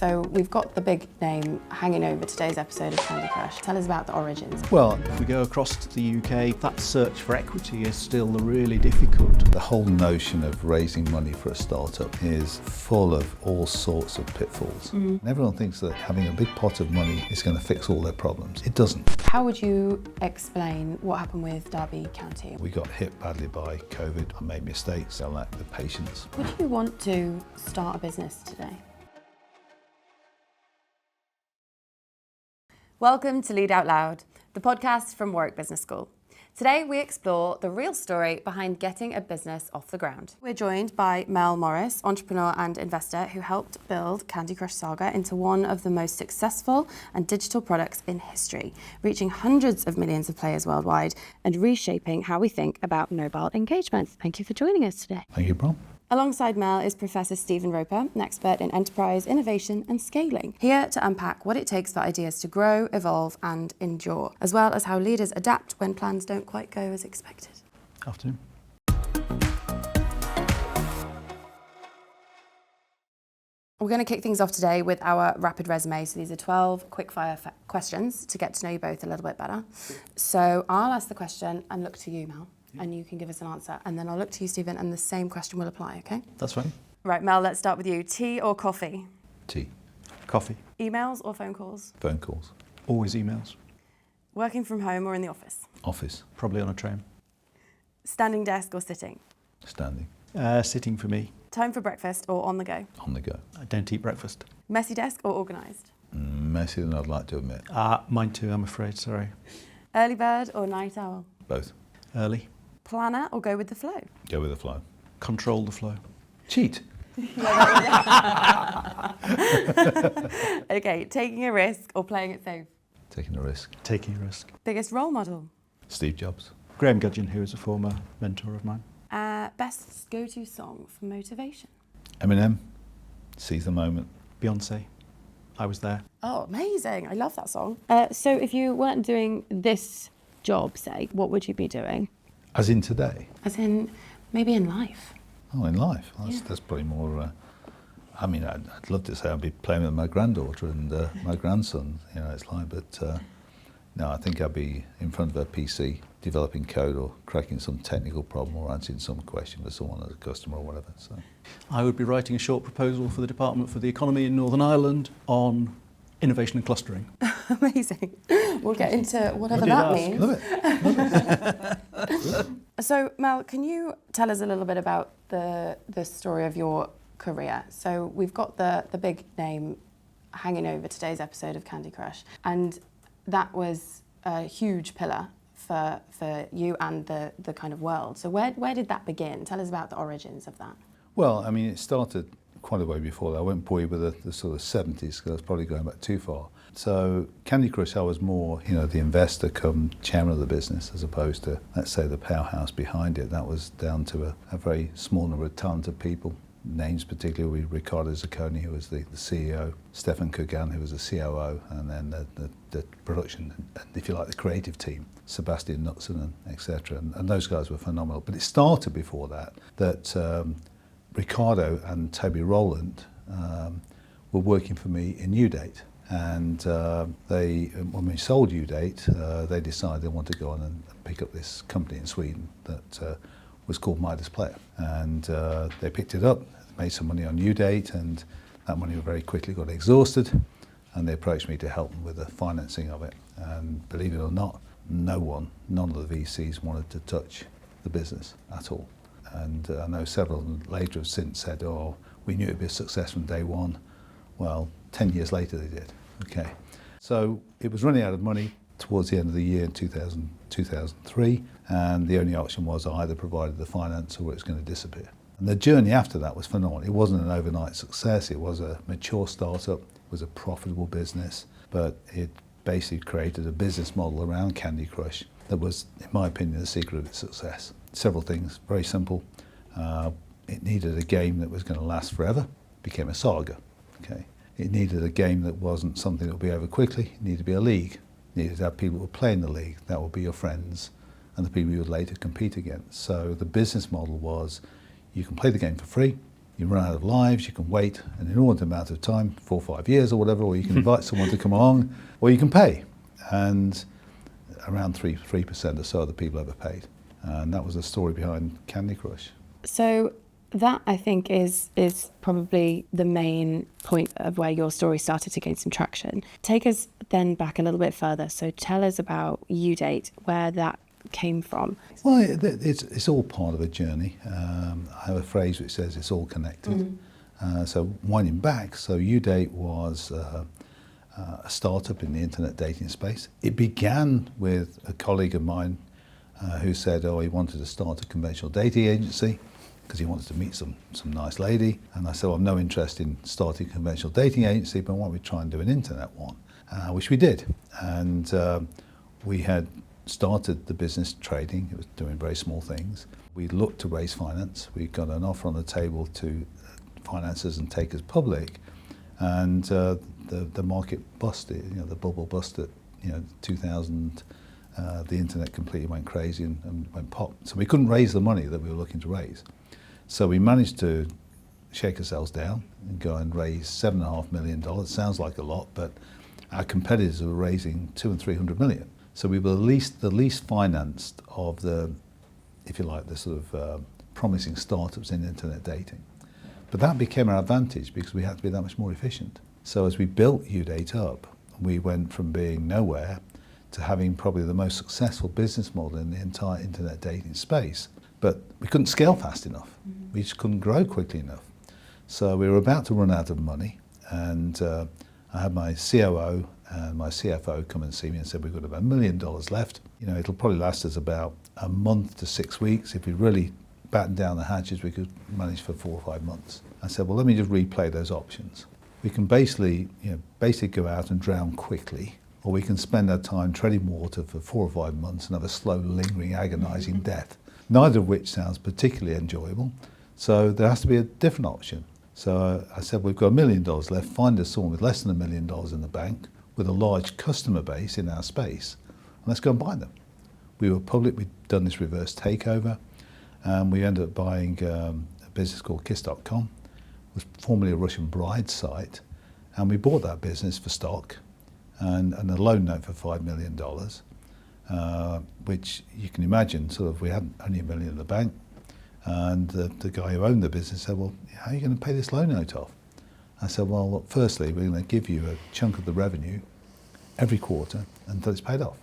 So we've got the big name hanging over today's episode of Candy Crush. Tell us about the origins. Well, if we go across to the UK, that search for equity is still really difficult. The whole notion of raising money for a startup is full of all sorts of pitfalls. And everyone thinks that having a big pot of money is going to fix all their problems. It doesn't. How would you explain what happened with Derby County? We got hit badly by COVID. I made mistakes. I lacked the patience. Would you want to start a business today? Welcome to Lead Out Loud, the podcast from Warwick Business School. Today we explore the real story behind getting a business off the ground. We're joined by Mel Morris, entrepreneur and investor who helped build Candy Crush Saga into one of the most successful and digital products in history, reaching hundreds of millions of players worldwide and reshaping how we think about mobile engagement. Thank you for joining us today. Thank you, Bron. Alongside Mel is Professor Stephen Roper, an expert in enterprise innovation and scaling, here to unpack what it takes for ideas to grow, evolve and endure, as well as how leaders adapt when plans don't quite go as expected. Afternoon. We're going to kick things off today with our rapid resume. So these are 12 quickfire questions to get to know you both a little bit better. So I'll ask the question and look to you, Mel. And you can give us an answer. And then I'll look to you, Stephen, and the same question will apply, okay? That's fine. Right, Mel, let's start with you. Tea or coffee? Tea. Coffee. Emails or phone calls? Phone calls. Always emails. Working from home or in the office? Office. Probably on a train. Standing desk or sitting? Standing. Sitting for me. Time for breakfast or on the go? On the go. I don't eat breakfast. Messy desk or organised? Messier than I'd like to admit. Mine too, I'm afraid, sorry. Early bird or night owl? Both. Early. Planner or go with the flow? Go with the flow. Control the flow. Cheat. Okay, taking a risk or playing it safe? Taking a risk. Taking a risk. Biggest role model? Steve Jobs. Graham Gudgeon, who is a former mentor of mine. Best go-to song for motivation? Eminem. Seize the moment. Beyonce. I was there. Oh, amazing. I love that song. So if you weren't doing this job, say, what would you be doing? As in today. As in, maybe in life. Oh, in life. Yeah. That's probably more. I'd love to say I'd be playing with my granddaughter and my grandson. It's like, but no, I think I'd be in front of a PC developing code or cracking some technical problem or answering some question for someone as a customer or whatever. So, I would be writing a short proposal for the Department for the Economy in Northern Ireland on innovation and clustering. Amazing. We'll get into whatever that means. love it. So, Mel, can you tell us a little bit about the story of your career? So we've got the big name hanging over today's episode of Candy Crush, and that was a huge pillar for you and the kind of world. So where did that begin? Tell us about the origins of that. Well, it started quite a way before that. I won't bore you with the sort of 70s because that's probably going back too far. So Candy Crush, I was more, the investor come chairman of the business as opposed to, let's say, the powerhouse behind it. That was down to a very small number of talented people. Names particularly, Riccardo Zacconi, who was the CEO, Stefan Kogan, who was the COO, and then the production, and if you like, the creative team, Sebastian Knudsen, and etc. And those guys were phenomenal. But it started before that Riccardo and Toby Rowland were working for me in uDate. And when we sold uDate, they decided they wanted to go on and pick up this company in Sweden that was called Midas Player. And they picked it up, made some money on uDate, and that money very quickly got exhausted. And they approached me to help them with the financing of it. And believe it or not, none of the VCs wanted to touch the business at all. And I know several of them later have since said, oh, we knew it would be a success from day one. Well, 10 years later they did. Okay. So it was running out of money towards the end of the year in 2003, and the only option was I either provided the finance or it's going to disappear. And the journey after that was phenomenal. It wasn't an overnight success. It was a mature startup. It was a profitable business, but it basically created a business model around Candy Crush that was, in my opinion, the secret of its success. Several things, very simple. It needed a game that was going to last forever. It became a saga. Okay. It needed a game that wasn't something that would be over quickly. It needed to be a league. It needed to have people who would play in the league. That would be your friends and the people you would later compete against. So the business model was, you can play the game for free, You run out of lives, you can wait an inordinate amount of time, 4 or 5 years or whatever, or you can invite someone to come along, or you can pay. And around 3% or so of the people ever paid. And that was the story behind Candy Crush. So that, I think, is probably the main point of where your story started to gain some traction. Take us then back a little bit further. So tell us about uDate, where that came from. Well, it's all part of a journey. I have a phrase which says it's all connected. So winding back, so uDate was a startup in the internet dating space. It began with a colleague of mine who said, he wanted to start a conventional dating agency because he wanted to meet some nice lady. And I said, I've no interest in starting a conventional dating agency, but why don't we try and do an internet one? Which we did. And we had started the business trading. It was doing very small things. We looked to raise finance. We got an offer on the table to finance us and take us public. And the market busted, the bubble busted, 2000, the internet completely went crazy and went pop. So we couldn't raise the money that we were looking to raise. So we managed to shake ourselves down and go and raise $7.5 million. Sounds like a lot, but our competitors were raising 200 and 300 million. So we were the least financed of the, if you like, the sort of promising startups in internet dating. But that became our advantage because we had to be that much more efficient. So as we built uDate up, we went from being nowhere to having probably the most successful business model in the entire internet dating space. But we couldn't scale fast enough. We just couldn't grow quickly enough. So we were about to run out of money, and I had my COO and my CFO come and see me and said, we've got about $1 million left. It'll probably last us about a month to 6 weeks. If we really batten down the hatches, we could manage for 4 or 5 months. I said, well, let me just replay those options. We can basically go out and drown quickly, or we can spend our time treading water for 4 or 5 months and have a slow, lingering, agonizing death. Neither of which sounds particularly enjoyable. So there has to be a different option. So I said, we've got $1 million left. Find us someone with less than $1 million in the bank, with a large customer base in our space, and let's go and buy them. We were public. We'd done this reverse takeover, and we ended up buying a business called Kiss.com. It was formerly a Russian bride site, and we bought that business for stock and a loan note for $5 million, which you can imagine, we had only $1 million in the bank. And the guy who owned the business said, well, how are you going to pay this loan note off? I said, well, look, firstly, we're going to give you a chunk of the revenue every quarter until it's paid off.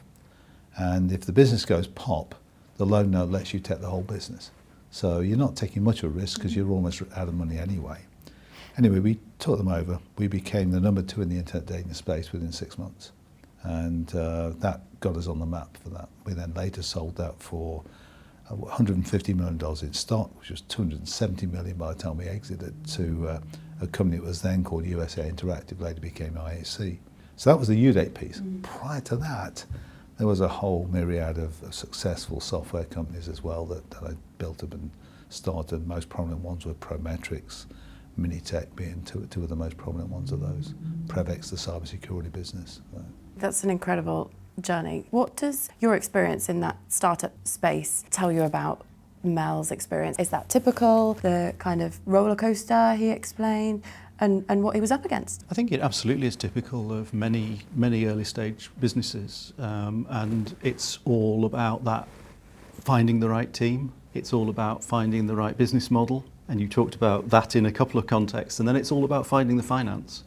And if the business goes pop, the loan note lets you take the whole business. So you're not taking much of a risk because you're almost out of money anyway. Anyway, we took them over. We became the number 2 in the internet dating space within 6 months. And that got us on the map for that. We then later sold that for $150 million in stock, which was $270 million by the time we exited, to a company that was then called USA Interactive, later became IAC. So that was the uDate piece. Prior to that, there was a whole myriad of successful software companies as well that I built up and started. Most prominent ones were Prometrics, Minitech being two of the most prominent ones of those. Prevx, the cybersecurity business. That's an incredible journey. What does your experience in that startup space tell you about Mel's experience? Is that typical, the kind of roller coaster he explained, and what he was up against? I think it absolutely is typical of many early stage businesses, and it's all about that finding the right team. It's all about finding the right business model, and you talked about that in a couple of contexts, and then it's all about finding the finance.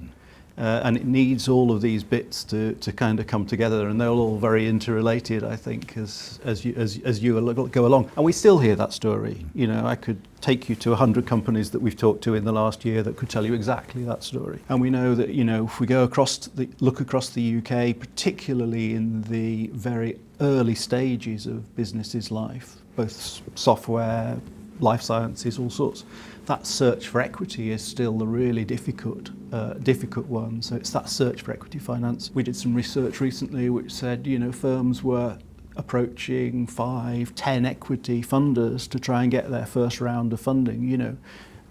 And it needs all of these bits to kind of come together, and they're all very interrelated, I think, as you go along. And we still hear that story. I could take you to 100 companies that we've talked to in the last year that could tell you exactly that story. And we know that, if we go look across the UK, particularly in the very early stages of businesses' life, both software, life sciences, all sorts, that search for equity is still the really difficult one. So it's that search for equity finance. We did some research recently which said, firms were approaching 5, 10 equity funders to try and get their first round of funding,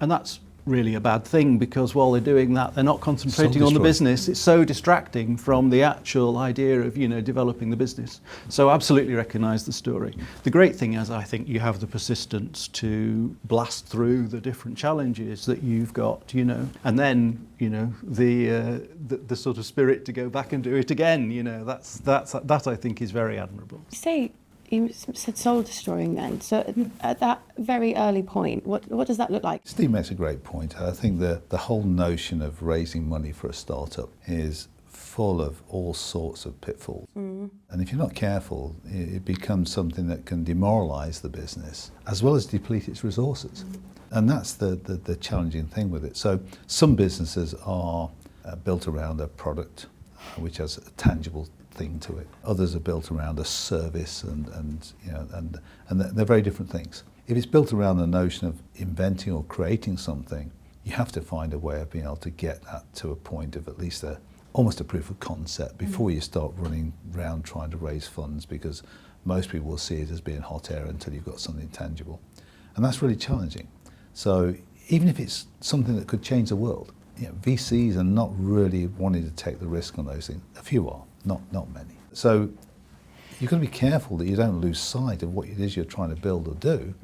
and that's really a bad thing, because while they're doing that, they're not concentrating on the Self-destroying. business. It's so distracting from the actual idea of, developing the business. So absolutely recognise the story. The great thing is, I think, you have the persistence to blast through the different challenges that you've got, and then, the sort of spirit to go back and do it again. That I think is very admirable. You said soul destroying then. So at that very early point, what does that look like? Steve makes a great point. I think the whole notion of raising money for a startup is full of all sorts of pitfalls. And if you're not careful, it becomes something that can demoralise the business as well as deplete its resources. And that's the challenging thing with it. So some businesses are built around a product which has a tangible thing to it. Others are built around a service, and they're very different things. If it's built around the notion of inventing or creating something, you have to find a way of being able to get that to a point of at least almost a proof of concept before you start running around trying to raise funds, because most people will see it as being hot air until you've got something tangible. And that's really challenging. So even if it's something that could change the world, VCs are not really wanting to take the risk on those things. A few are, not many. So you've got to be careful that you don't lose sight of what it is you're trying to build or do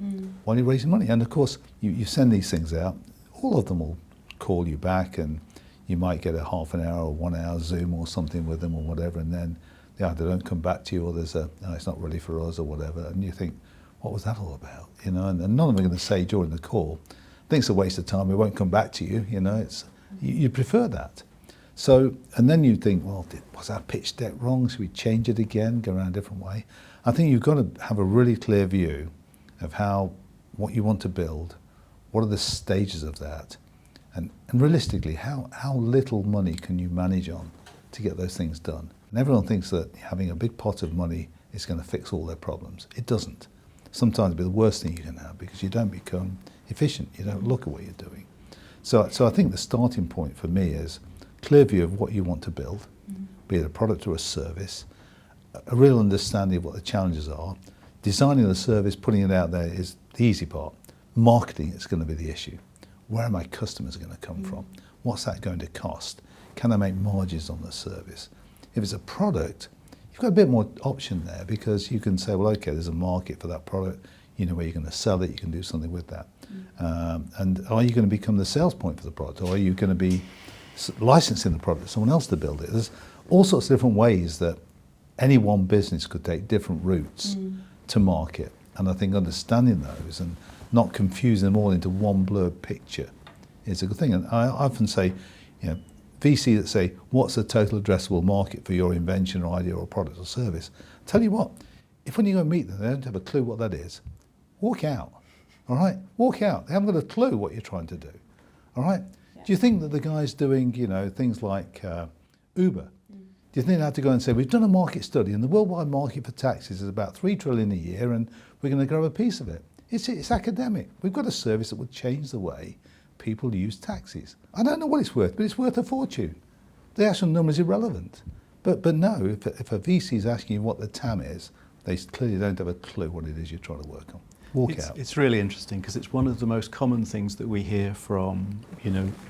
while you're raising money. And of course, you send these things out, all of them will call you back, and you might get a half an hour or 1 hour Zoom or something with them or whatever, and then they either don't come back to you, or there's no, it's not really for us or whatever, and you think, what was that all about? And none of them are going to say during the call, I think it's a waste of time, we won't come back to you, you prefer that. So, and then you think, well, was our pitch deck wrong? Should we change it again, go around a different way? I think you've got to have a really clear view of what you want to build, what are the stages of that, and realistically, how little money can you manage on to get those things done? And everyone thinks that having a big pot of money is going to fix all their problems. It doesn't. Sometimes it'll be the worst thing you can have, because you don't become efficient, you don't look at what you're doing. So I think the starting point for me is clear view of what you want to build, be it a product or a service, a real understanding of what the challenges are. Designing the service, putting it out there is the easy part. Marketing is going to be the issue. Where are my customers going to come from? What's that going to cost? Can I make margins on the service? If it's a product, you've got a bit more option there, because you can say, well, okay, there's a market for that product. You know where you're going to sell it, you can do something with that. And are you going to become the sales point for the product, or are you going to be licensing the product to someone else to build it? There's all sorts of different ways that any one business could take different routes to market. And I think understanding those and not confusing them all into one blurred picture is a good thing. And I often say, VC that say, what's the total addressable market for your invention or idea or product or service? Tell you what, if when you go and meet them, they don't have a clue what that is, walk out, all right? Walk out. They haven't got a clue what you're trying to do, all right? Yeah. Do you think that the guys doing, things like Uber, do you think they have to go and say, we've done a market study and the worldwide market for taxis is about 3 trillion a year and we're going to grab a piece of it? It's academic. We've got a service that would change the way people use taxis. I don't know what it's worth, but it's worth a fortune. The actual number is irrelevant. But no, if a VC is asking you what the TAM is, they clearly don't have a clue what it is you're trying to work on. Walk out. It's really interesting, because it's one of the most common things that we hear from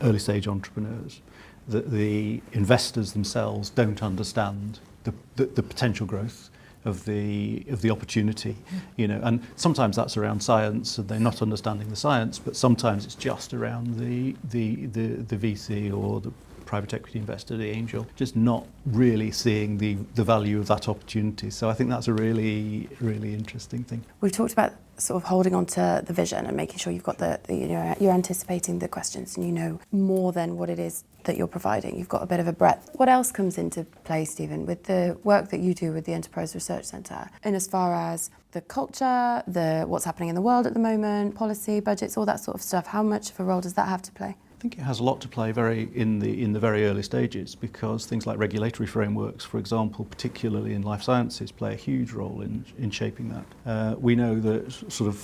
early stage entrepreneurs, that the investors themselves don't understand the potential growth of the opportunity, and sometimes that's around science and they're not understanding the science, but sometimes it's just around the VC or the private equity investor, the angel, just not really seeing the value of that opportunity. So I think that's a really, really interesting thing. We've talked about sort of holding on to the vision and making sure you've got you're anticipating the questions and you know more than what it is that you're providing. You've got a bit of a breadth. What else comes into play, Stephen, with the work that you do with the Enterprise Research Centre, in as far as the culture, what's happening in the world at the moment, policy, budgets, all that sort of stuff? How much of a role does that have to play? I think it has a lot to play in the very early stages, because things like regulatory frameworks, for example, particularly in life sciences, play a huge role in shaping that. We know that sort of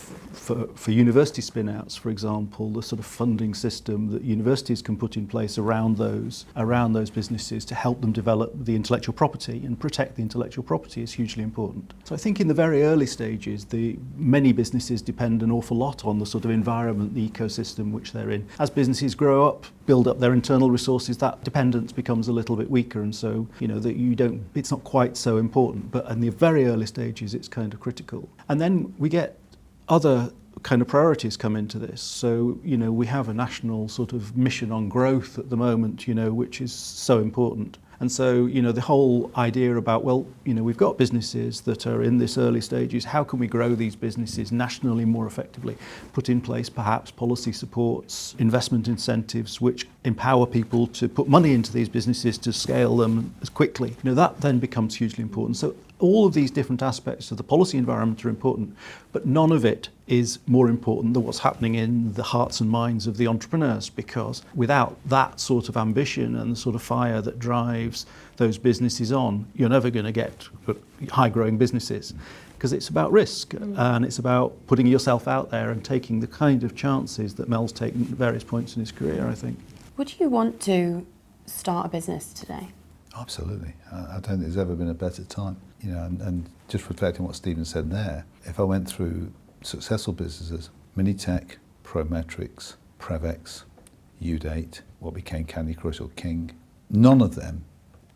for university spin-outs, for example, the sort of funding system that universities can put in place around those businesses to help them develop the intellectual property and protect the intellectual property is hugely important. So I think in the very early stages, many businesses depend an awful lot on the sort of environment, the ecosystem which they're in. As businesses grow up, build up their internal resources, that dependence becomes a little bit weaker, and so it's not quite so important. But in the very early stages, it's kind of critical. And then we get other kind of priorities come into this. So, we have a national sort of mission on growth at the moment, which is so important. And so, the whole idea about, we've got businesses that are in this early stages. How can we grow these businesses nationally more effectively? Put in place perhaps policy supports, investment incentives, which empower people to put money into these businesses to scale them as quickly. That then becomes hugely important. So all of these different aspects of the policy environment are important, but none of it is more important than what's happening in the hearts and minds of the entrepreneurs, because without that sort of ambition and the sort of fire that drives those businesses on, you're never going to get high-growing businesses, because it's about risk and it's about putting yourself out there and taking the kind of chances that Mel's taken at various points in his career, I think. Would you want to start a business today? Absolutely. I don't think there's ever been a better time. And just reflecting what Stephen said there, if I went through successful businesses, Minitech, Prometrics, Prevx, uDate, what became Candy Crush or King, none of them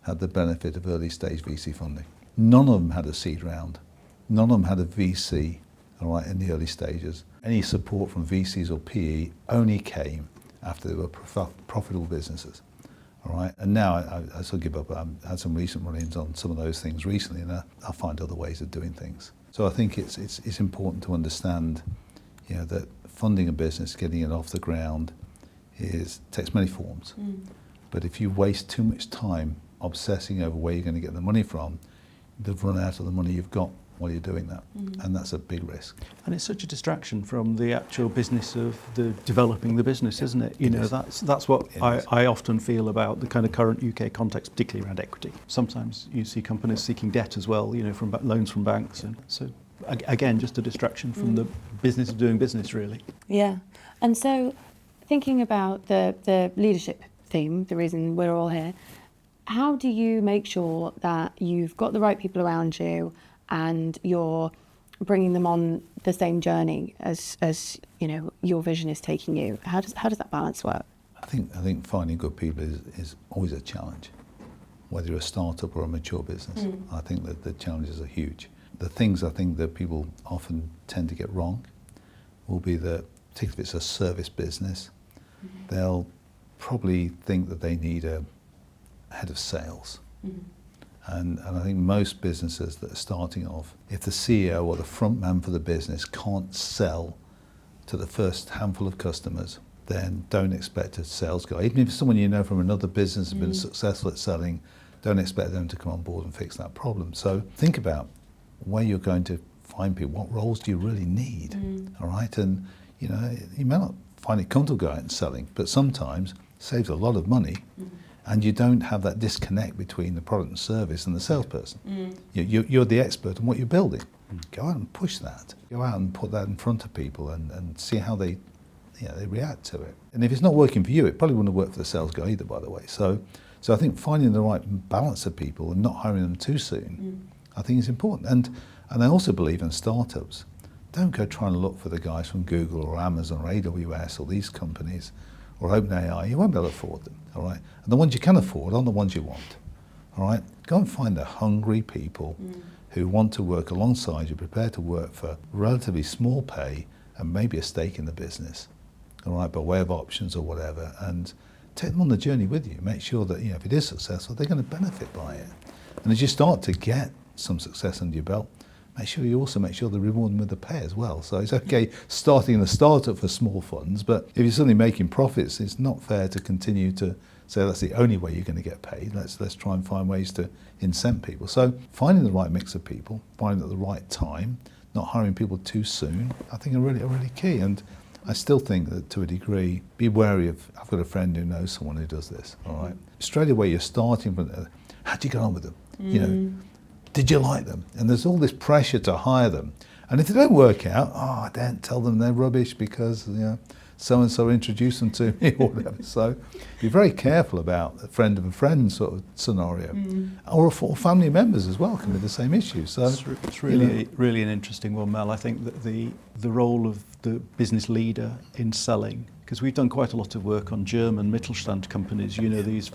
had the benefit of early stage VC funding. None of them had a seed round. None of them had a VC, in the early stages. Any support from VCs or PE only came after they were profitable businesses. And now I sort of give up. I had some recent run-ins on some of those things recently, and I'll find other ways of doing things. So I think it's important to understand, that funding a business, getting it off the ground, takes many forms. But if you waste too much time obsessing over where you're going to get the money from, you'll run out of the money you've got while you're doing that, and that's a big risk. And it's such a distraction from the actual business of the developing the business, isn't it? That's what I often feel about the kind of current UK context, particularly around equity. Sometimes you see companies seeking debt as well, from loans from banks, and so again, just a distraction from the business of doing business, really. Yeah, and so thinking about the leadership theme, the reason we're all here, how do you make sure that you've got the right people around you and you're bringing them on the same journey as your vision is taking you? How does that balance work? I think finding good people is always a challenge, whether you're a startup or a mature business. I think that the challenges are huge. The things I think that people often tend to get wrong will be that, particularly if it's a service business, they'll probably think that they need a head of sales. And I think most businesses that are starting off, if the CEO or the front man for the business can't sell to the first handful of customers, then don't expect a sales guy. Even if someone from another business has been successful at selling, don't expect them to come on board and fix that problem. So think about where you're going to find people. What roles do you really need? All right, and you may not find it comfortable going out and selling, but sometimes it saves a lot of money. And you don't have that disconnect between the product and service and the salesperson. You're the expert on what you're building. Go out and push that. Go out and put that in front of people and see how they react to it. And if it's not working for you, it probably wouldn't work for the sales guy either, by the way. So I think finding the right balance of people and not hiring them too soon, I think is important. And I also believe in startups. Don't go trying to look for the guys from Google or Amazon or AWS or these companies or OpenAI. You won't be able to afford them, all right? And the ones you can afford aren't the ones you want, all right? Go and find the hungry people who want to work alongside you, prepared to work for relatively small pay and maybe a stake in the business, all right, by way of options or whatever, and take them on the journey with you. Make sure that, if it is successful, they're going to benefit by it. And as you start to get some success under your belt, make sure they reward them with the pay as well. So it's okay starting a startup for small funds, but if you're suddenly making profits, it's not fair to continue to say that's the only way you're going to get paid. Let's try and find ways to incent people. So finding the right mix of people, finding at the right time, not hiring people too soon, I think are really key. And I still think that to a degree, be wary of, I've got a friend who knows someone who does this, all right? Straight away you're starting from, how'd you get on with them? You know, did you like them? And there's all this pressure to hire them. And if they don't work out, don't tell them they're rubbish because, you know, so-and-so introduced them to me or whatever. So be very careful about a friend of a friend sort of scenario. Or family members as well can be the same issue. So it's really, really an interesting one, Mel. I think that the role of the business leader in selling, because we've done quite a lot of work on German Mittelstand companies, you know, these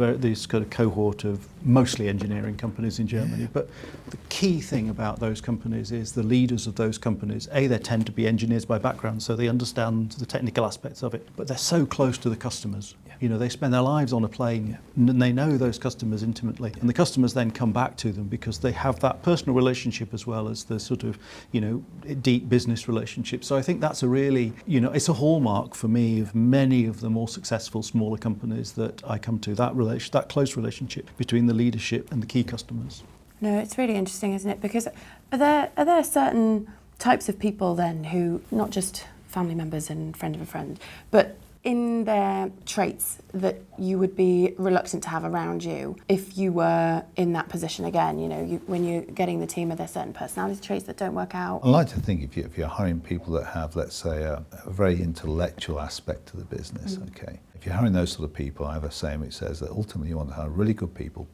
kind of cohort of mostly engineering companies in Germany. But the key thing about those companies is the leaders of those companies, they tend to be engineers by background, so they understand the technical aspects of it, but they're so close to the customers. You know, they spend their lives on a plane and they know those customers intimately. And the customers then come back to them because they have that personal relationship as well as the sort of, you know, deep business relationship. So I think that's a really, you know, it's a hallmark for me of many of the more successful smaller companies that I come to, that close relationship between the leadership and the key customers. No, it's really interesting, isn't it? Because are there certain types of people then who, not just family members and friend of a friend, but in their traits that you would be reluctant to have around you if you were in that position again? You know, when you're getting the team, are there certain personality traits that don't work out? I like to think if you're hiring people that have, let's say, a very intellectual aspect to the business, okay? If you're hiring those sort of people, I have a saying which says that ultimately you want to hire really good people,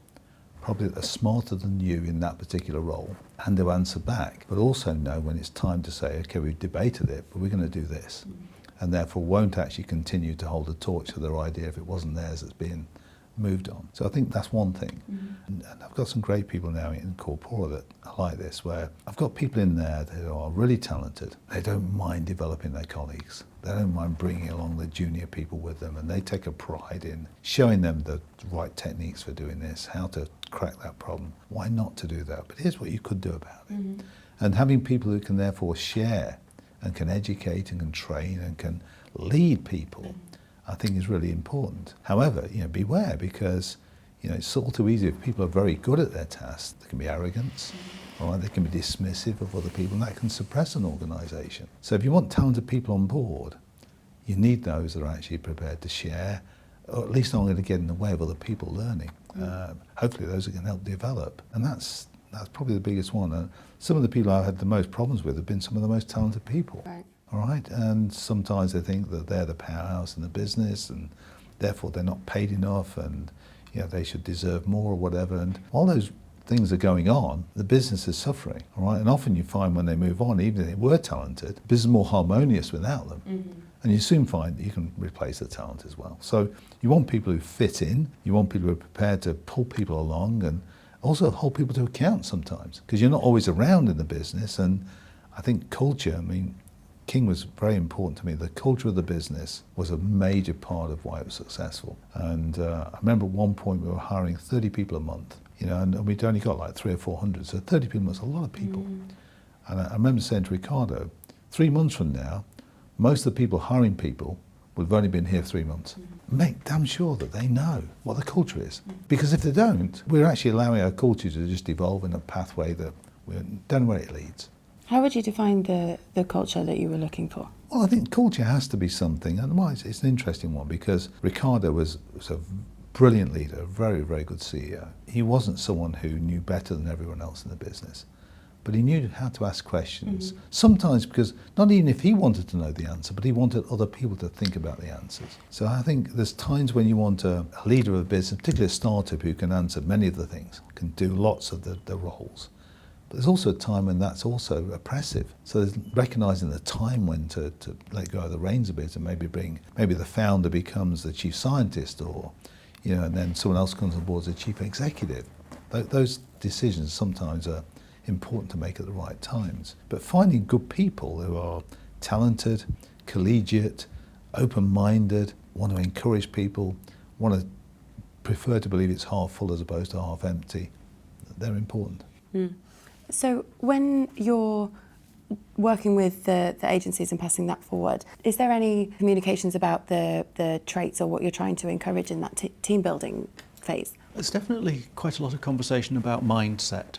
probably that are smarter than you in that particular role, and they'll answer back, but also know when it's time to say, okay, we've debated it, but we're going to do this. And therefore won't actually continue to hold the torch for their idea if it wasn't theirs that's being moved on. So I think that's one thing. And I've got some great people now in Corpora that are like this, where I've got people in there that are really talented. They don't mind developing their colleagues. They don't mind bringing along the junior people with them, and they take a pride in showing them the right techniques for doing this, how to crack that problem. Why not to do that? But here's what you could do about it. And having people who can therefore share and can educate and can train and can lead people, I think is really important. However, you know, beware, because, you know, it's all too easy if people are very good at their tasks. They can be arrogant, or they can be dismissive of other people, and that can suppress an organisation. So if you want talented people on board, you need those that are actually prepared to share, or at least not going to get in the way of other people learning. Hopefully those that can help develop. And that's probably the biggest one. Some of the people I've had the most problems with have been some of the most talented people. Right. All right, and sometimes they think that they're the powerhouse in the business, and therefore they're not paid enough, and you know they should deserve more or whatever. And while those things are going on, the business is suffering. All right, and often you find when they move on, even if they were talented, the business is more harmonious without them. And you soon find that you can replace the talent as well. So you want people who fit in. You want people who are prepared to pull people along, and also hold people to account sometimes, because you're not always around in the business. And I think culture, I mean, King was very important to me. The culture of the business was a major part of why it was successful. And I remember at one point we were hiring 30 people a month, you know, and we'd only got like 300 or 400. So 30 people was a lot of people. And I remember saying to Ricardo, 3 months from now, most of the people hiring people will have only been here 3 months. Make damn sure that they know what the culture is. Because if they don't, we're actually allowing our culture to just evolve in a pathway that we don't know where it leads. How would you define the culture that you were looking for? Well, I think culture has to be something, and well, it's an interesting one, because Ricardo was a brilliant leader, a very, very good CEO. He wasn't someone who knew better than everyone else in the business, but he knew how to ask questions. Sometimes because not even if he wanted to know the answer, but he wanted other people to think about the answers. So I think there's times when you want a leader of a business, particularly a startup, who can answer many of the things, can do lots of the roles. But there's also a time when that's also oppressive. So there's recognising the time when to let go of the reins a bit, and maybe the founder becomes the chief scientist, or you know, and then someone else comes on board as a chief executive. Those decisions sometimes are important to make at the right times. But finding good people who are talented, collegiate, open-minded, want to encourage people, want to prefer to believe it's half full as opposed to half empty, they're important. So when you're working with the agencies and passing that forward, is there any communications about the traits or what you're trying to encourage in that team building phase? There's definitely quite a lot of conversation about mindset,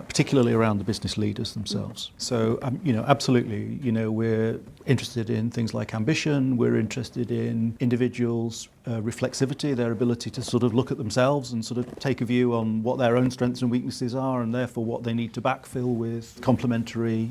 particularly around the business leaders themselves. So, absolutely, we're interested in things like ambition, we're interested in individuals' reflexivity, their ability to sort of look at themselves and sort of take a view on what their own strengths and weaknesses are, and therefore what they need to backfill with complementary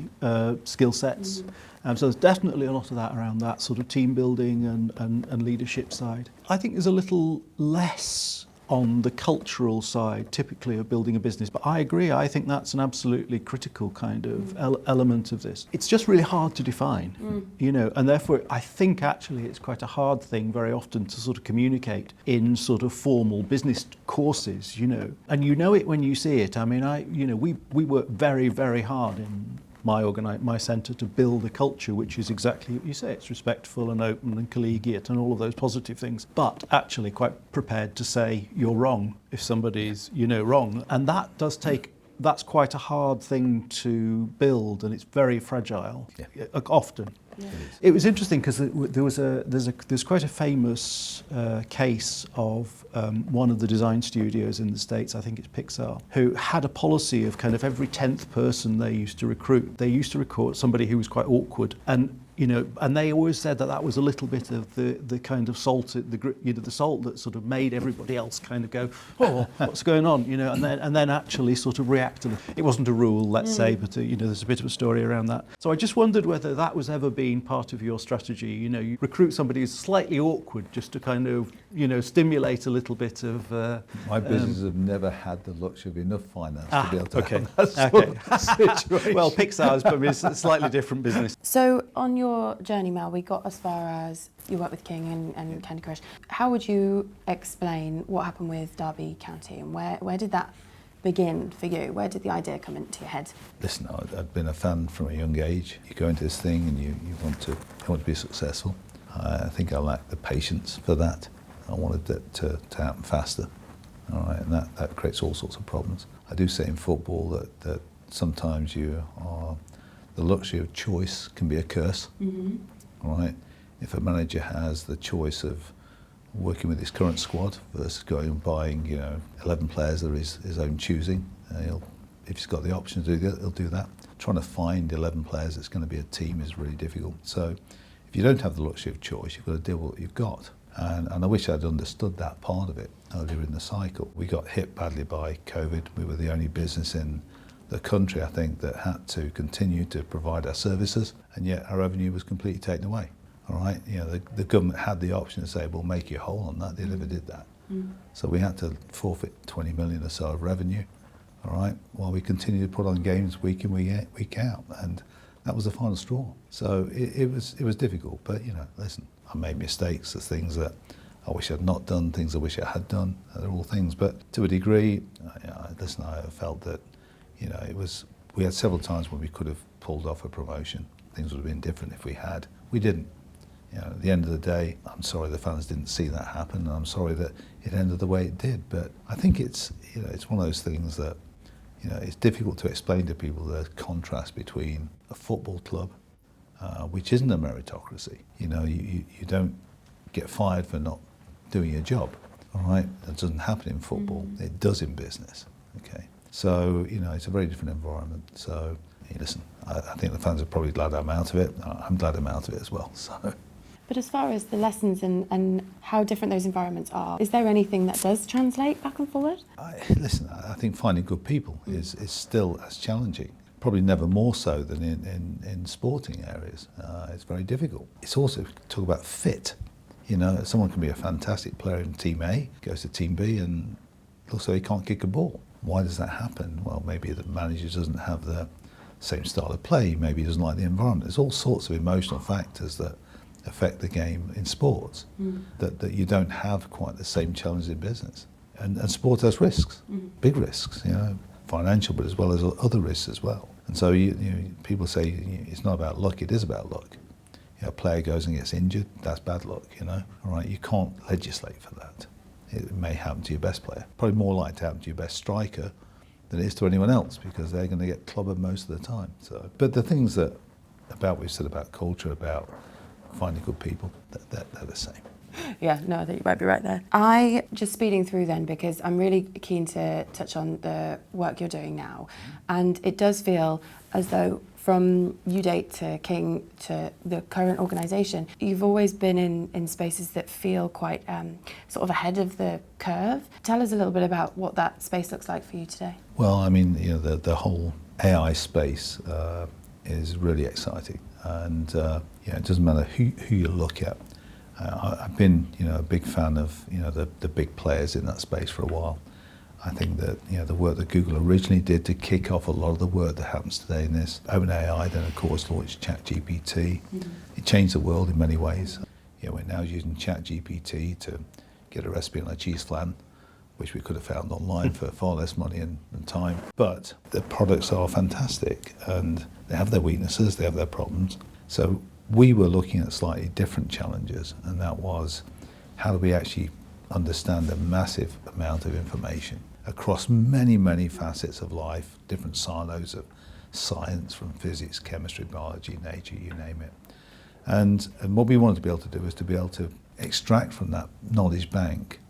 skill sets. So there's definitely a lot of that around that sort of team building and leadership side. I think there's a little less on the cultural side, typically, of building a business. But I agree, I think that's an absolutely critical kind of element of this. It's just really hard to define, and therefore I think actually it's quite a hard thing very often to sort of communicate in sort of formal business courses, and it when you see it. I mean, we work very, very hard in my centre to build a culture which is exactly what you say. It's respectful and open and collegiate and all of those positive things, but actually quite prepared to say you're wrong if somebody's wrong, and that's quite a hard thing to build, and it's very fragile often. Yeah. It was interesting because there's quite a famous case of one of the design studios in the States, I think it's Pixar, who had a policy of kind of every 10th person they used to recruit, they used to recruit somebody who was quite awkward, and they always said that was a little bit of the kind of salt, the salt that sort of made everybody else kind of go, oh, what's going on, and then actually sort of react to it. It wasn't a rule, let's say, but there's a bit of a story around that. So I just wondered whether that was ever been part of your strategy. You recruit somebody who's slightly awkward just to kind of stimulate a little bit of. My businesses have never had the luxury of enough finance to be able to have that sort of situation. Well, Pixar's probably a slightly different business. So on your journey, Mel, we got as far as you worked with King and Candy Crush. How would you explain what happened with Derby County, and where did that begin for you? Where did the idea come into your head? Listen, I'd been a fan from a young age. You go into this thing and you want to be successful. I think I lacked the patience for that. I wanted it to happen faster. All right, and that creates all sorts of problems. I do say in football that sometimes the luxury of choice can be a curse. All right, if a manager has the choice of working with his current squad versus going and buying 11 players of his own choosing, if he's got the option to do that, he'll do that. Trying to find 11 players that's going to be a team is really difficult. So if you don't have the luxury of choice, you've got to deal with what you've got. And I wish I'd understood that part of it earlier in the cycle. We got hit badly by COVID. We were the only business in the country, I think, that had to continue to provide our services, and yet our revenue was completely taken away. All right, the government had the option to say, we'll make you whole on that. They never did that. So we had to forfeit 20 million or so of revenue, all right, while we continued to put on games week in, week out. And that was the final straw. So it was difficult, but listen, I made mistakes. There's things that I wish I'd not done, things I wish I had done. They're all things, but to a degree, listen, I felt that we had several times when we could have pulled off a promotion. Things would have been different if we had. We didn't. At the end of the day, I'm sorry the fans didn't see that happen, and I'm sorry that it ended the way it did. But I think it's one of those things that it's difficult to explain to people the contrast between a football club, which isn't a meritocracy. You don't get fired for not doing your job. All right, that doesn't happen in football. It does in business. Okay, so it's a very different environment. So listen, I think the fans are probably glad I'm out of it. I'm glad I'm out of it as well. So. But as far as the lessons and how different those environments are, is there anything that does translate back and forward? Listen, I think finding good people is still as challenging. Probably never more so than in sporting areas. It's very difficult. It's also, talk about fit. Someone can be a fantastic player in Team A, goes to Team B, and also he can't kick a ball. Why does that happen? Well, maybe the manager doesn't have the same style of play. Maybe he doesn't like the environment. There's all sorts of emotional factors that affect the game in sports, that you don't have quite the same challenge in business. And sport has risks, big risks, financial, but as well as other risks as well. And so people say it's not about luck, it is about luck. A player goes and gets injured, that's bad luck, All right, you can't legislate for that. It may happen to your best player. Probably more likely to happen to your best striker than it is to anyone else, because they're going to get clobbered most of the time. So, but the things we've said about culture, about finding good people, they're the same. Yeah, no, I think you might be right there. I just speeding through then because I'm really keen to touch on the work you're doing now. And it does feel as though from uDate to King to the current organisation, you've always been in spaces that feel quite sort of ahead of the curve. Tell us a little bit about what that space looks like for you today. Well, I mean, the whole AI space is really exciting, and it doesn't matter who you look at. I've been, a big fan of, the big players in that space for a while. I think that, the work that Google originally did to kick off a lot of the work that happens today in this, OpenAI then of course launched ChatGPT. It changed the world in many ways. We're now using ChatGPT to get a recipe on a cheese flan, which we could have found online for far less money and time. But the products are fantastic, and they have their weaknesses, they have their problems. So we were looking at slightly different challenges, and that was, how do we actually understand the massive amount of information across many, many facets of life, different silos of science, from physics, chemistry, biology, nature, you name it. And what we wanted to be able to do is to be able to extract from that knowledge bank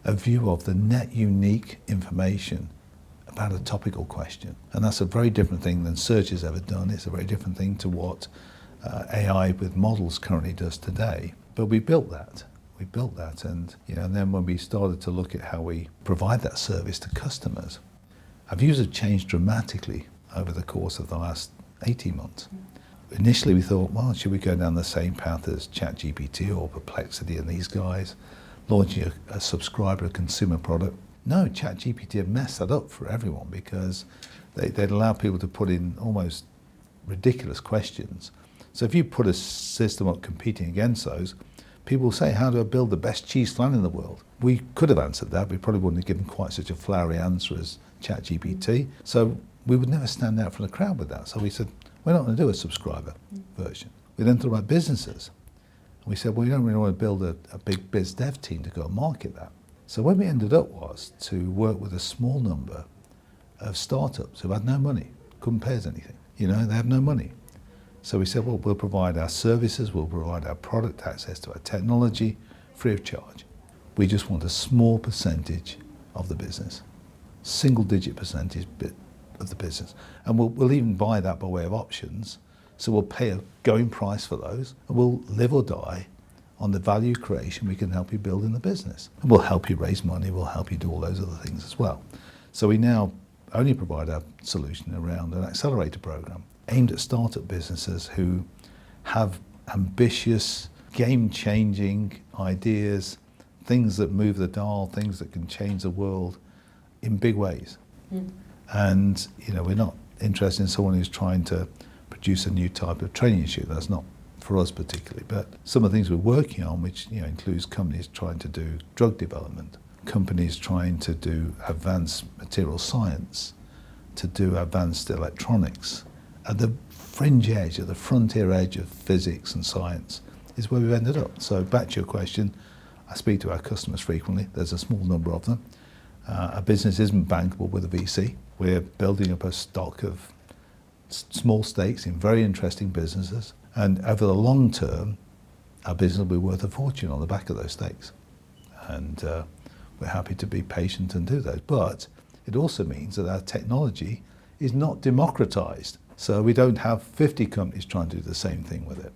a view of the net unique information about a topical question. And that's a very different thing than search has ever done. It's a very different thing to what AI with models currently does today. But we built that. And and then when we started to look at how we provide that service to customers, our views have changed dramatically over the course of the last 18 months. Initially we thought, well, should we go down the same path as ChatGPT or Perplexity and these guys, launching a subscriber, a consumer product? No, ChatGPT had messed that up for everyone, because they'd allow people to put in almost ridiculous questions. So if you put a system up competing against those, people will say, how do I build the best cheese flan in the world? We could have answered that. We probably wouldn't have given quite such a flowery answer as ChatGPT. So we would never stand out from the crowd with that. So we said, we're not going to do a subscriber version. We then thought about businesses. And we said, well, we don't really want to build a big biz dev team to go and market that. So where we ended up was to work with a small number of startups who had no money, couldn't pay us anything. They have no money. So we said, well, we'll provide our services, we'll provide our product access to our technology free of charge. We just want a small percentage of the business, single-digit percentage bit of the business. And we'll even buy that by way of options. So we'll pay a going price for those, and we'll live or die on the value creation we can help you build in the business. And we'll help you raise money, we'll help you do all those other things as well. So we now only provide our solution around an accelerator program aimed at startup businesses who have ambitious, game-changing ideas, things that move the dial, things that can change the world in big ways. And we're not interested in someone who's trying to produce a new type of training issue. That's not for us particularly. But some of the things we're working on, which includes companies trying to do drug development, companies trying to do advanced material science, to do advanced electronics, at the fringe edge, at the frontier edge of physics and science, is where we've ended up. So back to your question, I speak to our customers frequently. There's a small number of them. Our business isn't bankable with a VC. We're building up a stock of small stakes in very interesting businesses. And over the long term, our business will be worth a fortune on the back of those stakes. And we're happy to be patient and do those. But it also means that our technology is not democratized. So we don't have 50 companies trying to do the same thing with it.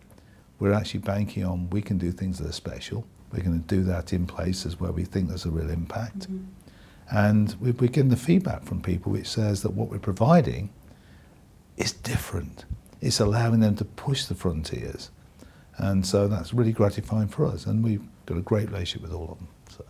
We're actually banking on, we can do things that are special. We're going to do that in places where we think there's a real impact. And we're getting the feedback from people which says that what we're providing is different. It's allowing them to push the frontiers. And so that's really gratifying for us. And we've got a great relationship with all of them. So.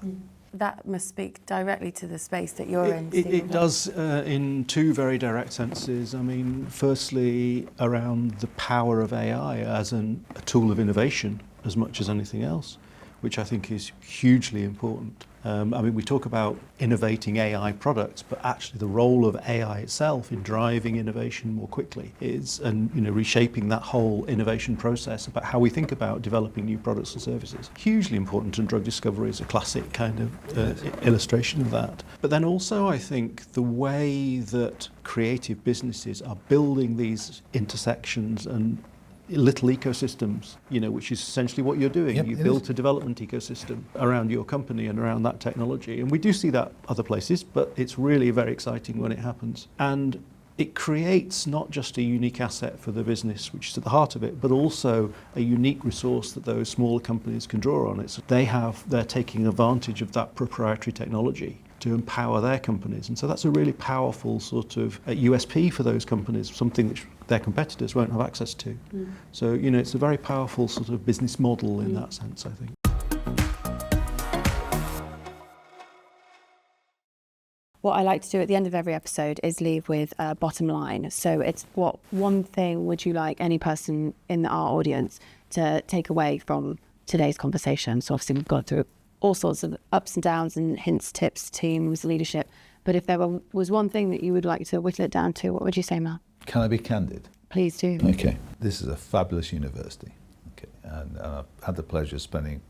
That must speak directly to the space that you're in. It does in two very direct senses. I mean, firstly, around the power of AI as a tool of innovation as much as anything else, which I think is hugely important. We talk about innovating AI products, but actually the role of AI itself in driving innovation more quickly is, and reshaping that whole innovation process about how we think about developing new products and services. Hugely important, and drug discovery is a classic kind of illustration of that. But then also I think the way that creative businesses are building these intersections and little ecosystems, which is essentially what you're doing. Yep, You it built is. a development ecosystem around your company and around that technology. And we do see that other places, but it's really very exciting when it happens. And it creates not just a unique asset for the business, which is at the heart of it, but also a unique resource that those smaller companies can draw on. They're taking advantage of that proprietary technology to empower their companies. And so that's a really powerful sort of USP for those companies, something which their competitors won't have access to. So, it's a very powerful sort of business model in that sense, I think. What I like to do at the end of every episode is leave with a bottom line. So it's what one thing would you like any person in our audience to take away from today's conversation? So obviously we've gone through all sorts of ups and downs and hints, tips, teams, leadership. But if there was one thing that you would like to whittle it down to, what would you say, Mel? Can I be candid? Please do. Okay. This is a fabulous university. Okay. And I've had the pleasure of spending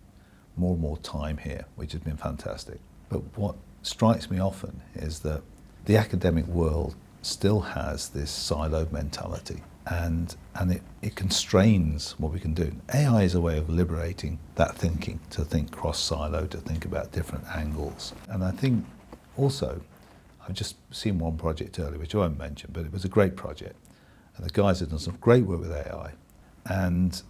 more and more time here, which has been fantastic. But what strikes me often is that the academic world still has this siloed mentality, and it constrains what we can do. AI is a way of liberating that thinking, to think cross-silo, to think about different angles. And I think also, I've just seen one project earlier, which I won't mention, but it was a great project. And the guys had done some great work with AI. And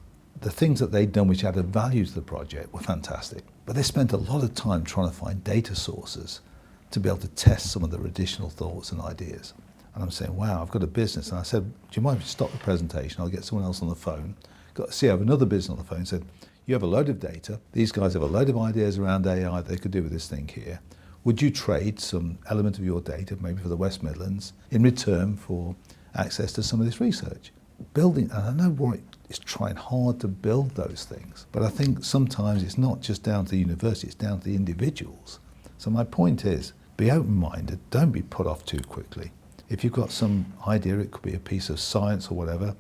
the things that they'd done which added value to the project were fantastic. But they spent a lot of time trying to find data sources to be able to test some of their additional thoughts and ideas. And I'm saying, wow, I've got a business. And I said, do you mind if you stop the presentation? I'll get someone else on the phone. I have another business on the phone and said, you have a load of data. These guys have a load of ideas around AI they could do with this thing here. Would you trade some element of your data, maybe for the West Midlands, in return for access to some of this research? Building, and I know Warwick is trying hard to build those things, but I think sometimes it's not just down to the university, it's down to the individuals. So my point is, be open-minded, don't be put off too quickly. If you've got some idea, it could be a piece of science or whatever,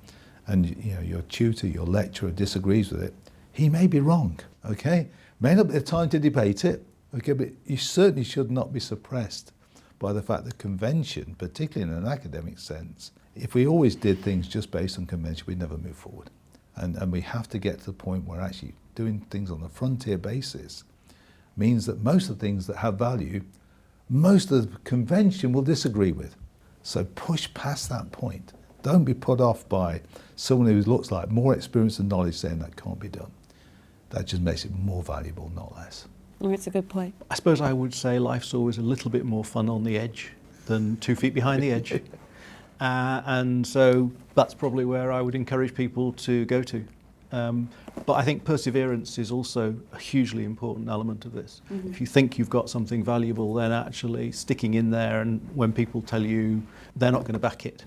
and your tutor, your lecturer disagrees with it, he may be wrong, okay? May not be the time to debate it, okay, but you certainly should not be suppressed by the fact that convention, particularly in an academic sense, if we always did things just based on convention, we'd never move forward. And we have to get to the point where actually doing things on a frontier basis means that most of the things that have value, most of the convention will disagree with. So push past that point. Don't be put off by someone who looks like more experience and knowledge saying that can't be done. That just makes it more valuable, not less. That's a good point. I suppose I would say life's always a little bit more fun on the edge than 2 feet behind the edge. And so that's probably where I would encourage people to go to. But I think perseverance is also a hugely important element of this. Mm-hmm. If you think you've got something valuable, then actually sticking in there, and when people tell you they're not going to back it,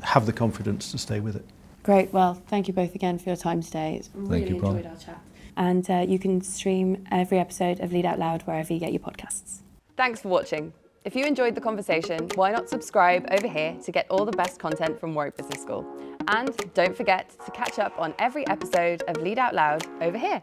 have the confidence to stay with it. Great. Well, thank you both again for your time today. It's really enjoyed our chat. And you can stream every episode of Lead Out Loud wherever you get your podcasts. Thanks for watching. If you enjoyed the conversation, why not subscribe over here to get all the best content from Warwick Business School? And don't forget to catch up on every episode of Lead Out Loud over here.